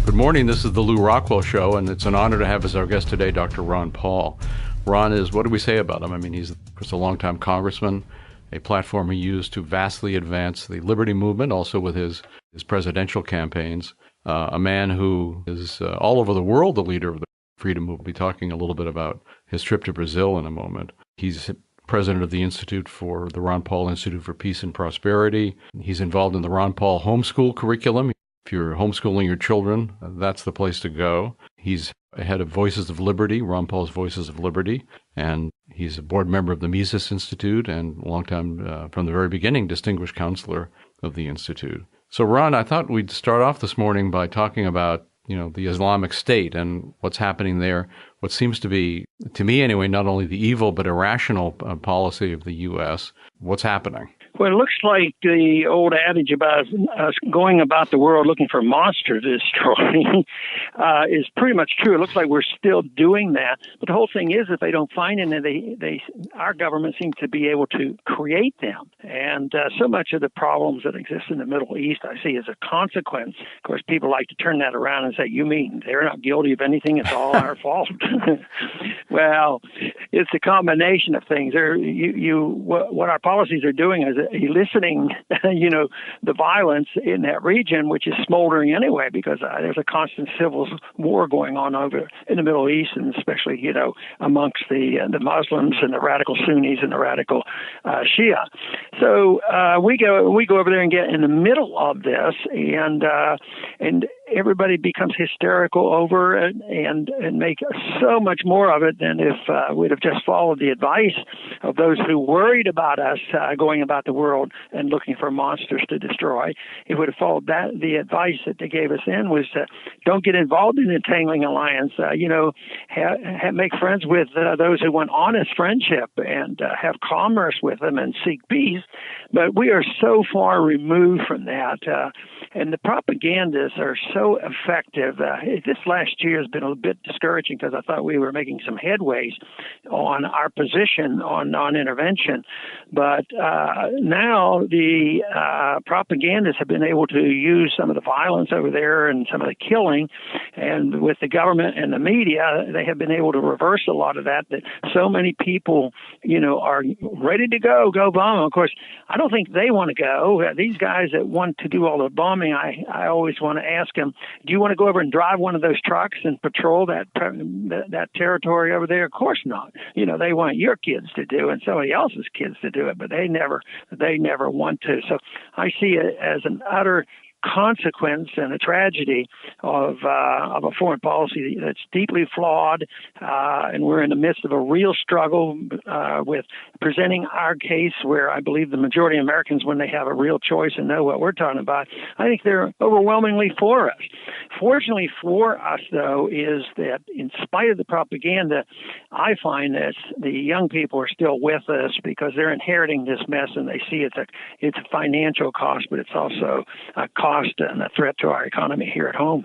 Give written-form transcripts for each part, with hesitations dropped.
Good morning. This is the Lew Rockwell Show, and it's an honor to have as our guest today Dr. Ron Paul. Ron is, what do we say about him? I mean, he's, of course, a longtime congressman, a platform he used to vastly advance the liberty movement, also with his presidential campaigns. A man who is all over the world the leader of the freedom movement. We'll be talking a little bit about his trip to Brazil in a moment. He's president of the the Ron Paul Institute for Peace and Prosperity. He's involved in the Ron Paul homeschool curriculum. If you're homeschooling your children, that's the place to go. He's head of Voices of Liberty, Ron Paul's Voices of Liberty, and he's a board member of the Mises Institute and longtime, from the very beginning, distinguished counselor of the Institute. So, Ron, I thought we'd start off this morning by talking about, the Islamic State and what's happening there, what seems to be, to me anyway, not only the evil but irrational policy of the U.S. What's happening? Well, it looks like the old adage about us going about the world looking for a monster to destroy is pretty much true. It looks like we're still doing that. But the whole thing is, if they don't find it, our government seems to be able to create them. And so much of the problems that exist in the Middle East, I see as a consequence. Of course, people like to turn that around and say, you mean they're not guilty of anything? It's all our fault. Well, it's a combination of things. What our policies are doing is eliciting, the violence in that region, which is smoldering anyway, because there's a constant civil war going on over in the Middle East, and especially, amongst the Muslims and the radical Sunnis and the radical Shia. So we go over there and get in the middle of this, and everybody becomes hysterical over it and make so much more of it than if we'd have just followed the advice of those who worried about us going about the world and looking for monsters to destroy. If we would have followed the advice that they gave us then was don't get involved in the entangling alliance. Make friends with those who want honest friendship and have commerce with them and seek peace. But we are so far removed from that. And the propagandists are so effective. This last year has been a bit discouraging because I thought we were making some headways on our position on non-intervention. But now the propagandists have been able to use some of the violence over there and some of the killing, and with the government and the media, they have been able to reverse a lot of that so many people, are ready to go bomb. Of course, I don't think they want to go. These guys that want to do all the bombing, I always want to ask them, do you want to go over and drive one of those trucks and patrol that territory over there? Of course not. They want your kids to do and somebody else's kids to do it, but they never want to. So I see it as an utter consequence and a tragedy of a foreign policy that's deeply flawed, and we're in the midst of a real struggle with presenting our case, where I believe the majority of Americans, when they have a real choice and know what we're talking about, I think they're overwhelmingly for us. Fortunately for us, though, is that in spite of the propaganda, I find that the young people are still with us because they're inheriting this mess, and they see it's a financial cost, but it's also a cost and a threat to our economy here at home.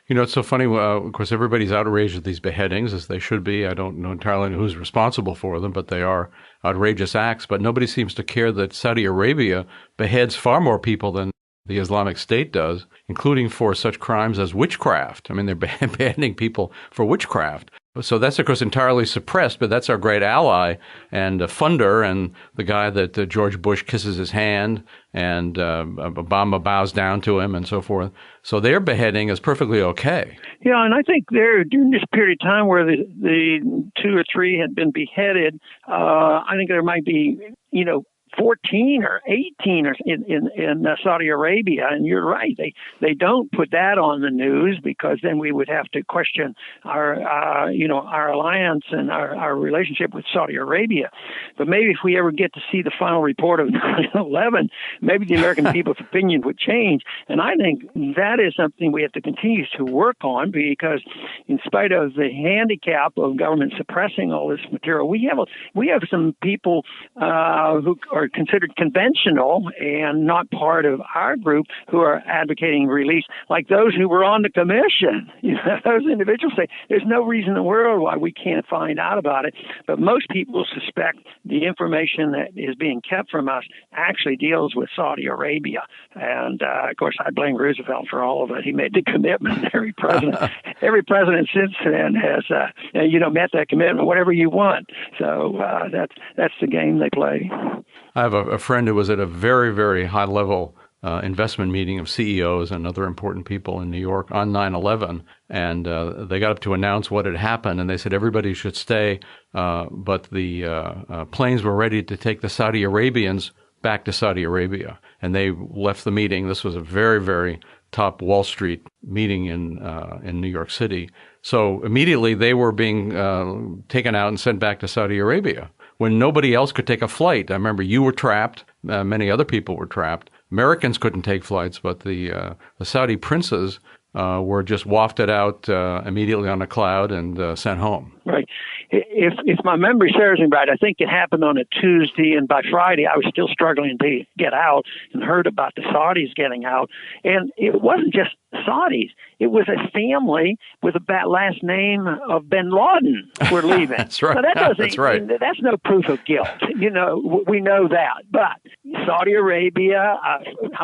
It's so funny. Of course, everybody's outraged at these beheadings, as they should be. I don't know entirely who's responsible for them, but they are outrageous acts. But nobody seems to care that Saudi Arabia beheads far more people than the Islamic State does, including for such crimes as witchcraft. I mean, they're beheading people for witchcraft. So that's, of course, entirely suppressed, but that's our great ally and funder, and the guy that George Bush kisses his hand and Obama bows down to him and so forth. So their beheading is perfectly okay. Yeah, and I think during this period of time where the 2 or 3 had been beheaded, I think there might be, 14 or 18 or in Saudi Arabia, and you're right. They don't put that on the news because then we would have to question our alliance and our relationship with Saudi Arabia. But maybe if we ever get to see the final report of 9/11, maybe the American people's opinion would change. And I think that is something we have to continue to work on, because in spite of the handicap of government suppressing all this material, we have some people who are are considered conventional and not part of our group who are advocating release, like those who were on the commission. Those individuals say there's no reason in the world why we can't find out about it. But most people suspect the information that is being kept from us actually deals with Saudi Arabia. And, of course, I blame Roosevelt for all of it. He made the commitment. Every president since then has, met that commitment, whatever you want. So that's the game they play. I have a friend who was at a very, very high level investment meeting of CEOs and other important people in New York on 9/11, and they got up to announce what had happened, and they said everybody should stay, but the planes were ready to take the Saudi Arabians back to Saudi Arabia, and they left the meeting. This was a very, very top Wall Street meeting in New York City. So immediately they were being taken out and sent back to Saudi Arabia when nobody else could take a flight. I remember you were trapped. Many other people were trapped. Americans couldn't take flights, but the Saudi princes were just wafted out immediately on a cloud and sent home. Right. If my memory serves me right, I think it happened on a Tuesday, and by Friday I was still struggling to get out and heard about the Saudis getting out. And it wasn't just Saudis. It was a family with a last name of bin Laden were leaving. That's right. So that doesn't, That's right. That's no proof of guilt. We know that. But Saudi Arabia,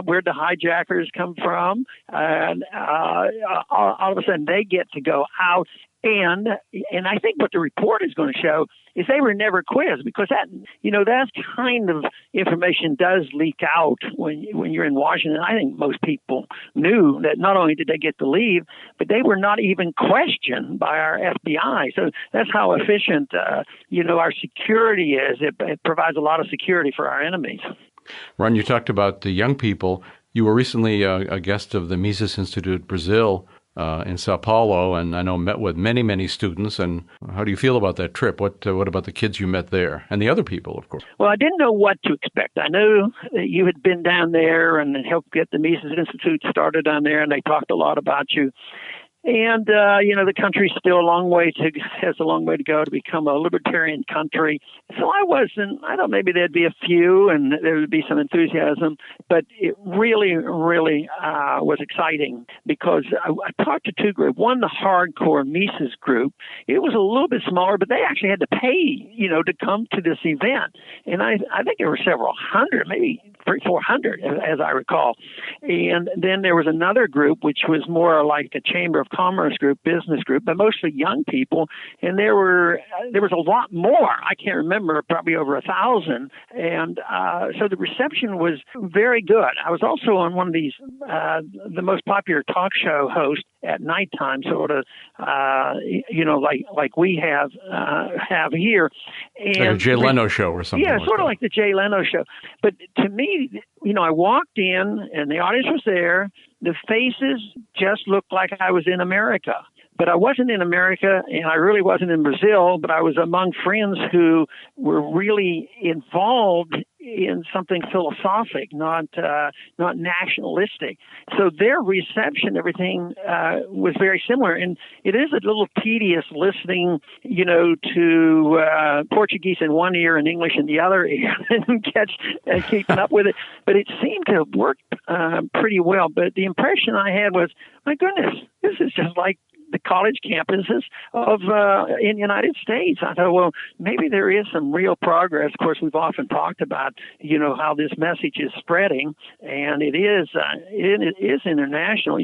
where'd the hijackers come from? And all of a sudden they get to go out. And I think what the report is going to show is they were never quizzed, because that kind of information does leak out when you're in Washington. I think most people knew that not only did they get to leave, but they were not even questioned by our FBI. So that's how efficient, our security is. It provides a lot of security for our enemies. Ron, you talked about the young people. You were recently a guest of the Mises Institute Brazil in Sao Paulo, and I know met with many, many students. And how do you feel about that trip? What about the kids you met there and the other people, of course? Well, I didn't know what to expect. I knew that you had been down there and helped get the Mises Institute started down there, and they talked a lot about you. And, the country's still has a long way to go to become a libertarian country. So I thought maybe there'd be a few and there would be some enthusiasm, but it really, really was exciting because I talked to two groups. One, the hardcore Mises group. It was a little bit smaller, but they actually had to pay, to come to this event. And I think there were several hundred, maybe 300-400, as I recall. And then there was another group, which was more like a Chamber of Commerce group, business group, but mostly young people. And there was a lot more. I can't remember, probably over 1,000. And so the reception was very good. I was also on one of these, the most popular talk show hosts at nighttime, sort of, like we have here. And like a Jay Leno show or something. Yeah, like sort of that. like the Jay Leno show. But to me, I walked in and the audience was there. The faces just looked like I was in America. But I wasn't in America, and I really wasn't in Brazil, but I was among friends who were really involved in something philosophic, not nationalistic. So their reception, everything was very similar. And it is a little tedious listening, to Portuguese in one ear and English in the other ear and keeping up with it. But it seemed to have worked pretty well. But the impression I had was, my goodness, this is just like the college campuses of in the United States. I thought, well, maybe there is some real progress. Of course, we've often talked about, how this message is spreading, and it is international.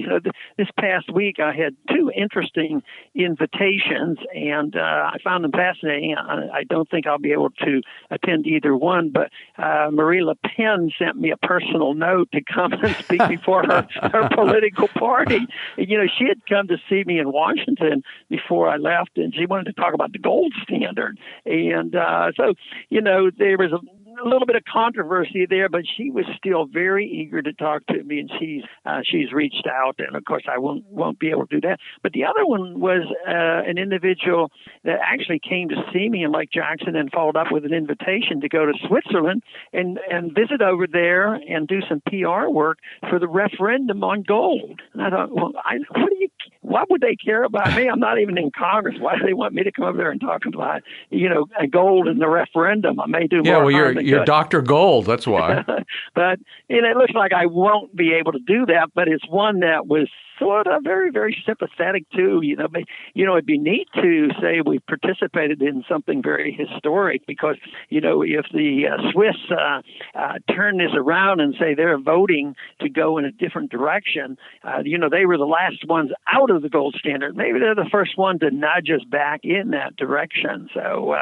This past week I had two interesting invitations, and I found them fascinating. I don't think I'll be able to attend either one, but Marie Le Pen sent me a personal note to come and speak before her political party. She had come to see me in Washington before I left, and she wanted to talk about the gold standard. And so there was a little bit of controversy there, but she was still very eager to talk to me, and she's reached out, and of course I won't be able to do that. But the other one was an individual that actually came to see me in Lake Jackson and followed up with an invitation to go to Switzerland and visit over there and do some PR work for the referendum on gold. And I thought, well, why would they care about me? I'm not even in Congress. Why do they want me to come over there and talk about, gold in the referendum? I may do more. Yeah, well, you're Dr. Gold. That's why. But it looks like I won't be able to do that. But it's one that was sort of very, very sympathetic too. It'd be neat to say we participated in something very historic because, if the Swiss turn this around and say they're voting to go in a different direction, they were the last ones out of the gold standard. Maybe they're the first one to nudge us back in that direction. So